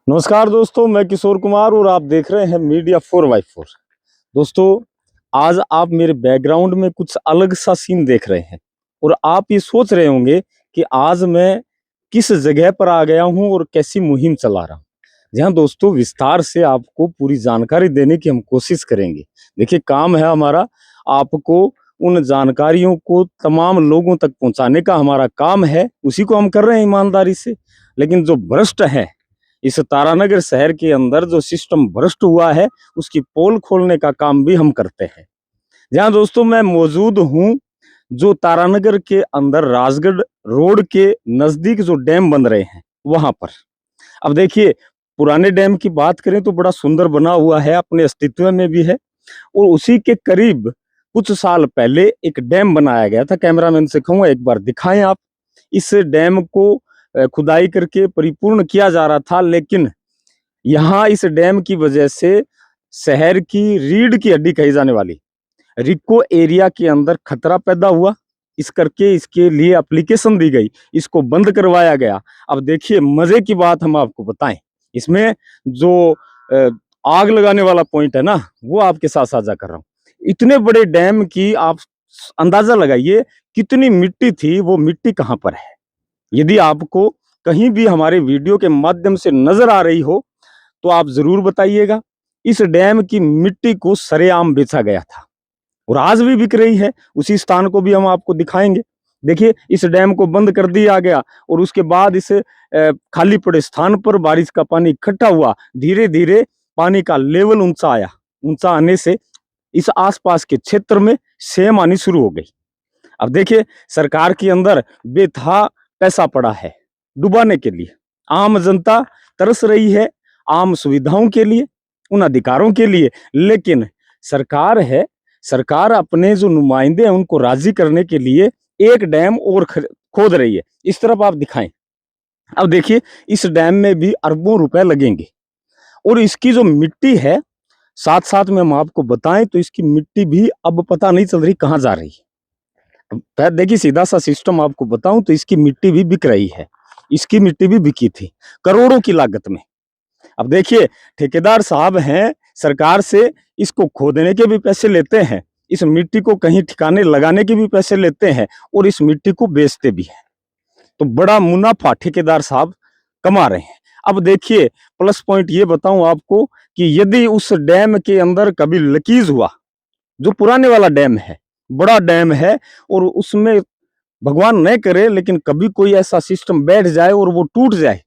नमस्कार दोस्तों, मैं किशोर कुमार और आप देख रहे हैं मीडिया 4x4। दोस्तों, आज आप मेरे बैकग्राउंड में कुछ अलग सा सीन देख रहे हैं और आप ये सोच रहे होंगे कि आज मैं किस जगह पर आ गया हूं और कैसी मुहिम चला रहा हूं। जी हाँ दोस्तों, विस्तार से आपको पूरी जानकारी देने की हम कोशिश करेंगे। देखिए, काम है हमारा आपको उन जानकारियों को तमाम लोगों तक पहुंचाने का हमारा काम है, उसी को हम कर रहे हैं ईमानदारी से। लेकिन जो भ्रष्ट है इस तारानगर शहर के अंदर, जो सिस्टम भ्रष्ट हुआ है, उसकी पोल खोलने का काम भी हम करते हैं। जहाँ दोस्तों मैं मौजूद हूँ, जो तारानगर के अंदर राजगढ़ रोड के नजदीक जो डैम बन रहे हैं वहां पर। अब देखिए, पुराने डैम की बात करें तो बड़ा सुंदर बना हुआ है, अपने अस्तित्व में भी है। और उसी के करीब कुछ साल पहले एक डैम बनाया गया था। कैमरामैन से कहूंगा एक बार दिखाएं आप। इस डैम को खुदाई करके परिपूर्ण किया जा रहा था, लेकिन यहाँ इस डैम की वजह से शहर की रीढ़ की हड्डी कही जाने वाली रिको एरिया के अंदर खतरा पैदा हुआ। इस करके इसके लिए एप्लीकेशन दी गई, इसको बंद करवाया गया। अब देखिए, मजे की बात हम आपको बताएं, इसमें जो आग लगाने वाला पॉइंट है ना, वो आपके साथ साझा कर रहा हूँ। इतने बड़े डैम की आप अंदाजा लगाइए कितनी मिट्टी थी, वो मिट्टी कहाँ पर है। यदि आपको कहीं भी हमारे वीडियो के माध्यम से नजर आ रही हो तो आप जरूर बताइएगा। इस डैम की मिट्टी को सरेआम बेचा गया था और आज भी बिक रही है। उसी स्थान को भी हम आपको दिखाएंगे। देखिए, इस डैम को बंद कर दिया गया और उसके बाद इस खाली पड़े स्थान पर बारिश का पानी इकट्ठा हुआ। धीरे धीरे पानी का लेवल ऊंचा आया। ऊंचा आने से इस आसपास के क्षेत्र में सेम आनी शुरू हो गई। अब देखिए, सरकार के अंदर बेथा पैसा पड़ा है डुबाने के लिए। आम जनता तरस रही है आम सुविधाओं के लिए, उन अधिकारों के लिए। लेकिन सरकार है, सरकार अपने जो नुमाइंदे हैं उनको राजी करने के लिए एक डैम और खोद रही है। इस तरफ आप दिखाएं। अब देखिए, इस डैम में भी अरबों रुपए लगेंगे और इसकी जो मिट्टी है, साथ साथ में हम आपको बताएं तो इसकी मिट्टी भी अब पता नहीं चल रही कहाँ जा रही है। देखिए, सीधा सा सिस्टम आपको बताऊं तो इसकी मिट्टी भी बिक रही है। इसकी मिट्टी भी बिकी थी करोड़ों की लागत में। अब देखिए, ठेकेदार साहब हैं, सरकार से इसको खोदने के भी पैसे लेते हैं, इस मिट्टी को कहीं ठिकाने लगाने के भी पैसे लेते हैं और इस मिट्टी को बेचते भी हैं। तो बड़ा मुनाफा ठेकेदार साहब कमा रहे हैं। अब देखिए, प्लस पॉइंट ये बताऊं आपको कि यदि उस डैम के अंदर कभी लीकेज हुआ, जो पुराने वाला डैम है, बड़ा डैम है, और उसमें भगवान न करे लेकिन कभी कोई ऐसा सिस्टम बैठ जाए और वो टूट जाए,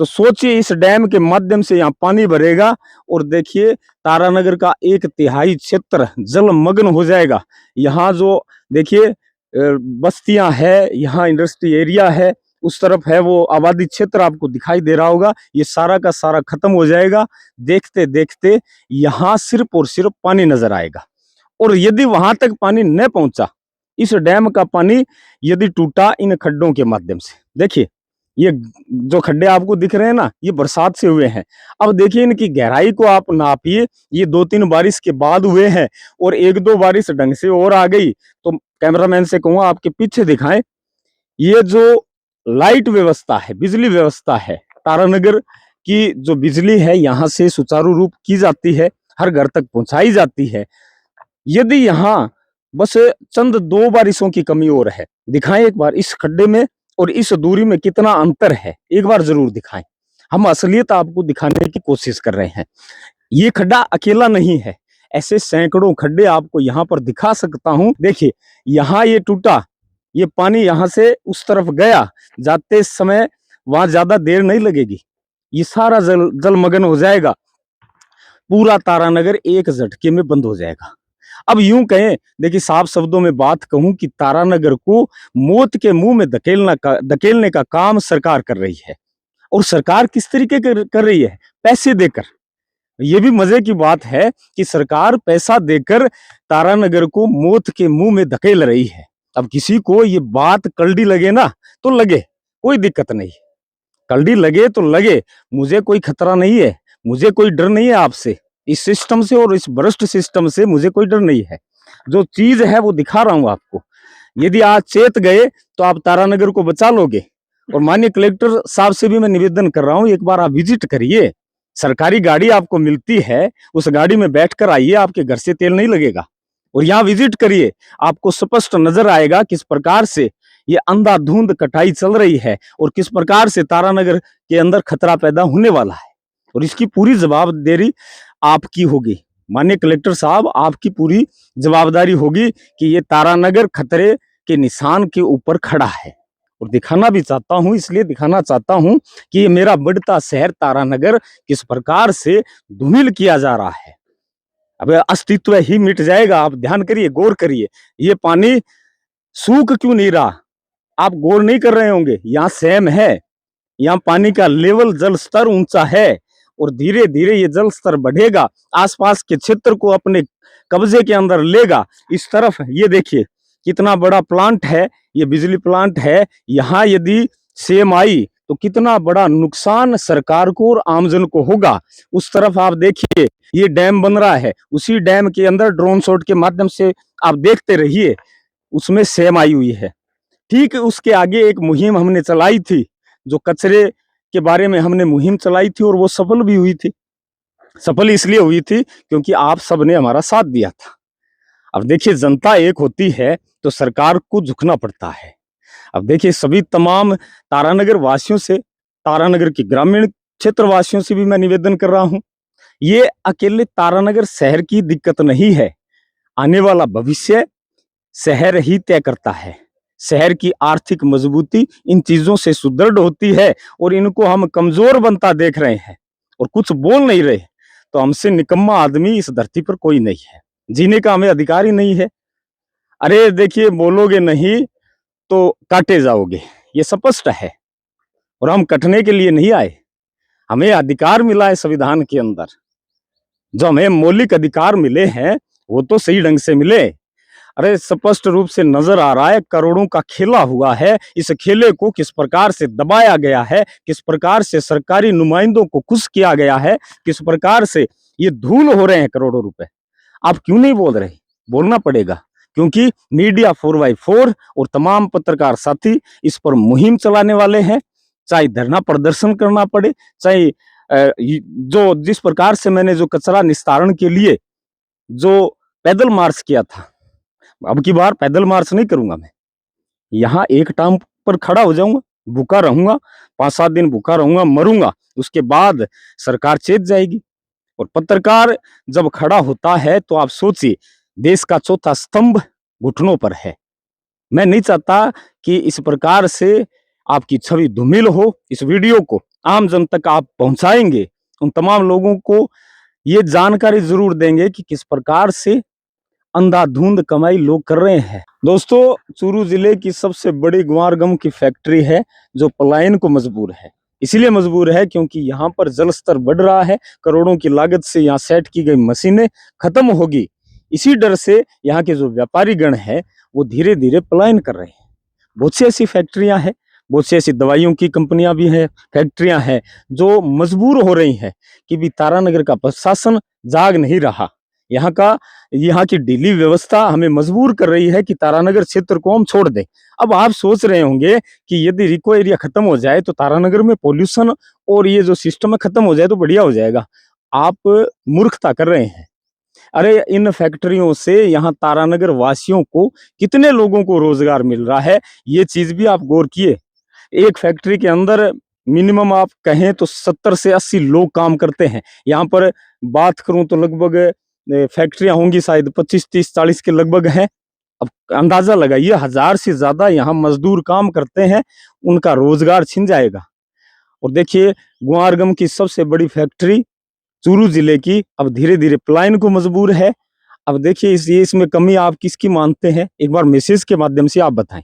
तो सोचिए इस डैम के माध्यम से यहाँ पानी भरेगा और देखिए तारानगर का 1/3 क्षेत्र जलमग्न हो जाएगा। यहाँ जो देखिए बस्तियां है, यहाँ इंडस्ट्री एरिया है, उस तरफ है वो आबादी क्षेत्र आपको दिखाई दे रहा होगा, ये सारा का सारा खत्म हो जाएगा। देखते देखते यहाँ सिर्फ और सिर्फ पानी नजर आएगा। और यदि वहां तक पानी न पहुंचा, इस डैम का पानी यदि टूटा इन खड्डों के माध्यम से, देखिए ये जो खड्डे आपको दिख रहे हैं ना, ये बरसात से हुए हैं। अब देखिए, इनकी गहराई को आप नापिए, ये 2-3 बारिश के बाद हुए हैं और 1-2 बारिश ढंग से और आ गई तो कैमरामैन से कहूंगा आपके पीछे दिखाएं। ये जो लाइट व्यवस्था है, बिजली व्यवस्था है, तारानगर की जो बिजली है यहाँ से सुचारू रूप की जाती है, हर घर तक पहुंचाई जाती है। यदि यहाँ बस चंद 2 बारिशों की कमी और है, दिखाएं एक बार इस खड्डे में और इस दूरी में कितना अंतर है, एक बार जरूर दिखाएं। हम असलियत आपको दिखाने की कोशिश कर रहे हैं। ये खड्डा अकेला नहीं है, ऐसे सैकड़ों खड्डे आपको यहाँ पर दिखा सकता हूं। देखिए, यहाँ ये टूटा, ये पानी यहाँ से उस तरफ गया, जाते समय वहां ज्यादा देर नहीं लगेगी, ये सारा जलमग्न हो जाएगा। पूरा तारानगर एक झटके में बंद हो जाएगा। अब यूं कहें, देखिए साफ शब्दों में बात कहूं कि तारानगर को मौत के मुंह में धकेलने का काम सरकार कर रही है। और सरकार किस तरीके कर रही है? पैसे देकर। ये भी मजे की बात है कि सरकार पैसा देकर तारानगर को मौत के मुंह में धकेल रही है। अब किसी को ये बात कड़वी लगे ना तो लगे, कोई दिक्कत नहीं। कड़वी लगे तो लगे, मुझे कोई खतरा नहीं है, मुझे कोई डर नहीं है आपसे, इस सिस्टम से और इस भ्रष्ट सिस्टम से मुझे कोई डर नहीं है। जो चीज है वो दिखा रहा हूं आपको। यदि आज चेत गए तो आप तारानगर को बचा लोगे और माननीय कलेक्टर साहब से भी मैं निवेदन कर रहा हूं, एक बार आप विजिट करिए। सरकारी गाड़ी आपको मिलती है, उस गाड़ी में बैठकर आइए, आपके घर से तेल नहीं लगेगा। और यहाँ विजिट करिए, आपको स्पष्ट नजर आएगा किस प्रकार से ये अंधाधुंध कटाई चल रही है और किस प्रकार से तारानगर के अंदर खतरा पैदा होने वाला है। और इसकी पूरी जवाबदेही आपकी होगी माननीय कलेक्टर साहब, आपकी पूरी जवाबदारी होगी कि ये तारानगर खतरे के निशान के ऊपर खड़ा है। और दिखाना भी चाहता हूं, इसलिए दिखाना चाहता हूं कि ये मेरा बढ़ता शहर तारानगर किस प्रकार से धूमिल किया जा रहा है। अब अस्तित्व ही मिट जाएगा। आप ध्यान करिए, गौर करिए, ये पानी सूख क्यों नहीं रहा? आप गौर नहीं कर रहे होंगे, यहाँ सेम है, यहाँ पानी का लेवल जल स्तर ऊंचा है और धीरे धीरे ये जल स्तर बढ़ेगा, आसपास के क्षेत्र को अपने कब्जे के अंदर लेगा। इस तरफ ये देखिए कितना बड़ा प्लांट है, ये बिजली प्लांट है। यहाँ यदि सेम आई तो कितना बड़ा नुकसान सरकार को और आमजन को होगा। उस तरफ आप देखिए ये डैम बन रहा है, उसी डैम के अंदर ड्रोन शॉट के माध्यम से आप देखते रहिए, उसमें सेम आई हुई है। ठीक उसके आगे एक मुहिम हमने चलाई थी, जो कचरे के बारे में हमने मुहिम चलाई थी और वो सफल भी हुई थी। सफल इसलिए हुई थी क्योंकि आप सबने हमारा साथ दिया था। अब देखिए जनता एक होती है तो सरकार को झुकना पड़ता है। अब देखिए सभी तमाम तारानगर वासियों से, तारानगर के ग्रामीण क्षेत्र वासियों से भी मैं निवेदन कर रहा हूं, ये अकेले तारानगर शहर की दिक्कत नहीं है, आने वाला भविष्य शहर ही तय करता है। शहर की आर्थिक मजबूती इन चीजों से सुदृढ़ होती है और इनको हम कमजोर बनता देख रहे हैं और कुछ बोल नहीं रहे, तो हमसे निकम्मा आदमी इस धरती पर कोई नहीं है, जीने का हमें अधिकार ही नहीं है। अरे देखिए, बोलोगे नहीं तो काटे जाओगे, ये स्पष्ट है। और हम कटने के लिए नहीं आए, हमें अधिकार मिला है संविधान के अंदर। जो हमें मौलिक अधिकार मिले हैं वो तो सही ढंग से मिले। अरे स्पष्ट रूप से नजर आ रहा है, करोड़ों का खेला हुआ है। इस खेले को किस प्रकार से दबाया गया है, किस प्रकार से सरकारी नुमाइंदों को खुश किया गया है, किस प्रकार से ये धूल हो रहे हैं करोड़ों रुपए। आप क्यों नहीं बोल रहे? बोलना पड़ेगा, क्योंकि मीडिया 4x4 और तमाम पत्रकार साथी इस पर मुहिम चलाने वाले हैं। चाहे धरना प्रदर्शन करना पड़े, चाहे जो जिस प्रकार से मैंने जो कचरा निस्तारण के लिए जो पैदल मार्च किया था, अब की बार पैदल मार्च नहीं करूंगा मैं। यहाँ एक टांग पर खड़ा हो जाऊंगा, भूखा रहूंगा, 5-7 दिन भूखा रहूंगा, मरूंगा, उसके बाद सरकार चेत जाएगी। और पत्रकार जब खड़ा होता है तो आप सोचिए, देश का चौथा स्तंभ घुटनों पर है। मैं नहीं चाहता कि इस प्रकार से आपकी छवि धूमिल हो। इस वीडियो को आम जन तक आप पहुंचाएंगे, उन तमाम लोगों को ये जानकारी जरूर देंगे कि किस प्रकार से अंधाधुंध कमाई लोग कर रहे हैं। दोस्तों, चूरू जिले की सबसे बड़ी ग्वार गम की फैक्ट्री है जो पलायन को मजबूर है। इसलिए मजबूर है क्योंकि यहाँ पर जल स्तर बढ़ रहा है, करोड़ों की लागत से यहाँ सेट की गई मशीनें खत्म होगी। इसी डर से यहाँ के जो व्यापारी गण है वो धीरे धीरे पलायन कर रहे हैं। बहुत सी ऐसी फैक्ट्रियां हैं, बहुत सी ऐसी दवाइयों की कंपनियां भी हैं, फैक्ट्रियां हैं जो मजबूर हो रही हैं कि भी तारानगर का प्रशासन जाग नहीं रहा। यहाँ की ढीली व्यवस्था हमें मजबूर कर रही है कि तारानगर क्षेत्र को हम छोड़ दें। अब आप सोच रहे होंगे कि यदि रिको एरिया खत्म हो जाए तो तारानगर में पोल्यूशन और ये जो सिस्टम है खत्म हो जाए तो बढ़िया हो जाएगा। आप मूर्खता कर रहे हैं। अरे इन फैक्ट्रियों से यहाँ तारानगर वासियों को, कितने लोगों को रोजगार मिल रहा है, ये चीज भी आप गौर किए। एक फैक्ट्री के अंदर मिनिमम आप कहें तो 70 से 80 लोग काम करते हैं। यहाँ पर बात करूं तो लगभग फैक्ट्रियां होंगी शायद 25, 30, 40 के लगभग हैं। अब अंदाजा लगाइए, 1000 से ज्यादा यहाँ मजदूर काम करते हैं, उनका रोजगार छिन जाएगा। और देखिए, ग्वारगम की सबसे बड़ी फैक्ट्री चूरू जिले की अब धीरे धीरे पलायन को मजबूर है। अब देखिए इसमें कमी आप किसकी मानते हैं? एक बार मैसेज के माध्यम से आप बताएं।